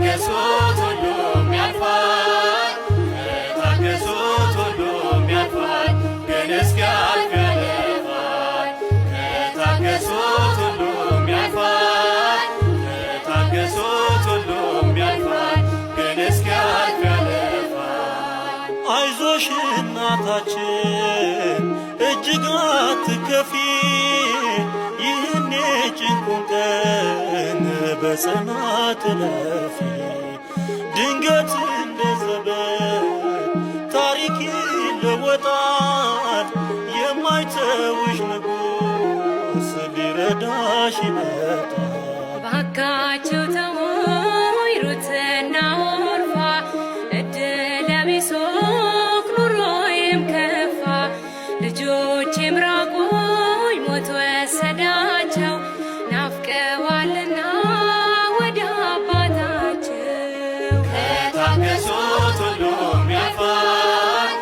ከታገሱት ሁሉም ያልፋል፣ ከታገሱት ሁሉም ያልፋል፣ ግን እስኪያልፍ ያልፋል። ከታገሱት ሁሉም ያልፋል፣ ከታገሱት ሁሉም ያልፋል፣ ግን እስኪያልፍ ያልፋል። አይዞሽ እናታችን እጅግ አትከፊ፣ ይህን የጭንቁን ቀን በጽናት እለፊ። ድንገት እንደ ዘበት ታሪክ ይለወጣል፣ የማይተውሽ ንጉሥ ሊረዳሽ ይመጣል። ባካችሁ ተውኝ ሩትና ኦርፋ፣ እድለ ቢሶች ኑሮዬም ከፋ። ልጆቼም ራቁኝ ሞት ወሰዳቸው፣ ናፍቀዋልና ወደ አባታቸው። ከታገሱት ሁሉም ያልፋል፣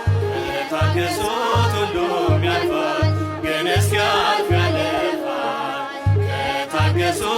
ከታገሱት ሁሉም ያልፋል፣ ግን እስኪያልፍ ያልፋል። ከታገሱት